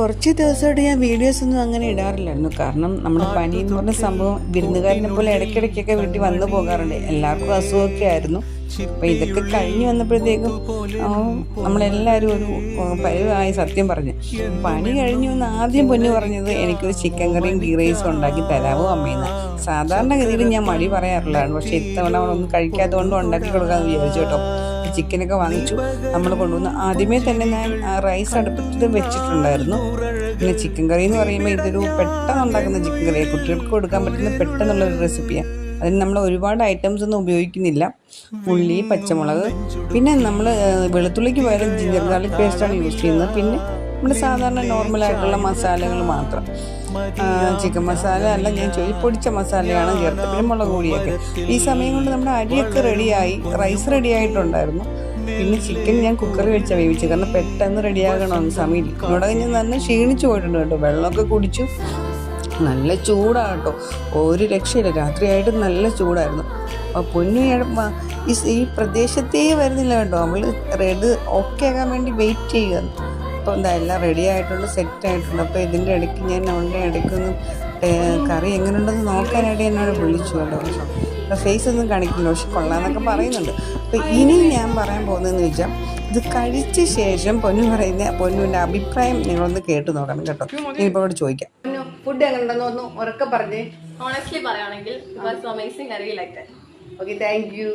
കുറച്ച് ദിവസമായിട്ട് ഞാൻ വീഡിയോസൊന്നും അങ്ങനെ ഇടാറില്ലായിരുന്നു. കാരണം നമ്മുടെ പനി എന്ന് പറഞ്ഞ സംഭവം വിരുന്നുകാരനെ പോലെ ഇടയ്ക്കിടയ്ക്കൊക്കെ വീട്ടിൽ വന്നു പോകാറുണ്ട്. എല്ലാവർക്കും അസുഖമൊക്കെ ആയിരുന്നു. അപ്പം ഇതൊക്കെ കഴിഞ്ഞ് വന്നപ്പോഴത്തേക്കും നമ്മളെല്ലാവരും ഒരു പരിവായി സത്യം പറഞ്ഞു. പനി കഴിഞ്ഞു എന്ന് ആദ്യം പൊന്നു പറഞ്ഞത് എനിക്കൊരു ചിക്കൻ കറിയും ഗീ റൈസും ഉണ്ടാക്കി തരാമോ അമ്മയെന്ന്. സാധാരണഗതിയിൽ ഞാൻ മടി പറയാറുള്ളതാണ്, പക്ഷേ ഇത്തവണ അവളൊന്നും കഴിക്കാത്തതുകൊണ്ട് ഉണ്ടാക്കി കൊടുക്കാമെന്ന് വിചാരിച്ചു കേട്ടോ. ചിക്കനൊക്കെ വാങ്ങിച്ചു. നമ്മൾ കൊണ്ടുവന്ന് ആദ്യമേ തന്നെ ഞാൻ റൈസ് അടുപ്പത്ത് വെച്ചിട്ടുണ്ടായിരുന്നു. പിന്നെ ചിക്കൻ കറി എന്ന് പറയുമ്പോൾ ഇതൊരു പെട്ടെന്ന് ഉണ്ടാക്കുന്ന ചിക്കൻ കറിയാണ്, കുട്ടികൾക്ക് കൊടുക്കാൻ പറ്റുന്ന പെട്ടെന്നുള്ളൊരു റെസിപ്പിയാണ്. അതിന് നമ്മൾ ഒരുപാട് ഐറ്റംസ് ഒന്നും ഉപയോഗിക്കുന്നില്ല. ഉള്ളി, പച്ചമുളക്, പിന്നെ നമ്മൾ വെളുത്തുള്ളിക്ക് പകരം ജിഞ്ചർ ഗാർലിക് പേസ്റ്റാണ് യൂസ് ചെയ്യുന്നത്. പിന്നെ നമ്മുടെ സാധാരണ നോർമലായിട്ടുള്ള മസാലകൾ മാത്രം. ചിക്കൻ മസാല അല്ല ഞാൻ പൊടിച്ച മസാലയാണ് ചേർത്ത്, പിന്നെ മുളക് പൊടിയൊക്കെ. ഈ സമയം കൊണ്ട് നമ്മുടെ അരിയൊക്കെ റെഡിയായി, റൈസ് റെഡി ആയിട്ടുണ്ടായിരുന്നു. പിന്നെ ചിക്കൻ ഞാൻ കുക്കറിൽ വെച്ചാൽ വേവിച്ചു, കാരണം പെട്ടെന്ന് റെഡിയാകണമെന്ന് സമയമില്ല. ഇവിടെ ഞാൻ നല്ല ക്ഷീണിച്ചു പോയിട്ടുണ്ട് കേട്ടോ. വെള്ളമൊക്കെ കുടിച്ചു. നല്ല ചൂടാണ് കേട്ടോ, ഒരു രക്ഷയില്ല. രാത്രിയായിട്ട് നല്ല ചൂടായിരുന്നു. അപ്പോൾ പൊന്നു ഈ പ്രദേശത്തേ വരുന്നില്ല കേട്ടോ. അവൾ ഓക്കെ ആകാൻ വേണ്ടി വെയിറ്റ് ചെയ്യുകയാണ്. അപ്പോൾ എന്താ എല്ലാം റെഡി ആയിട്ടുണ്ട്, സെറ്റ് ആയിട്ടുണ്ട്. അപ്പോൾ ഇതിൻ്റെ ഇടയ്ക്ക് ഞാൻ അവളുടെ ഇടയ്ക്കൊന്ന് കറി എങ്ങനെയുണ്ടെന്ന് നോക്കാനായിട്ട് എന്നോട് വിളിച്ചു കേട്ടോ. പക്ഷേ ഫേസ് ഒന്നും കാണിക്കില്ല, പക്ഷെ കൊള്ളാമെന്നൊക്കെ പറയുന്നുണ്ട്. അപ്പോൾ ഇനി ഞാൻ പറയാൻ പോകുന്നതെന്ന് വെച്ചാൽ, ഇത് കഴിച്ച ശേഷം പൊന്നുവിൻ്റെ അഭിപ്രായം നിങ്ങളൊന്ന് കേട്ട് നോക്കണം കേട്ടോ. ഇനിയിപ്പോൾ അവിടെ ചോദിക്കാം, ഫുഡ് എങ്ങനെയുണ്ടെന്ന് ഒന്ന് ഉറക്കെ പറഞ്ഞേ. Honestly പറയുകയാണെങ്കിൽ it was amazing. I really liked it. Okay, thank you.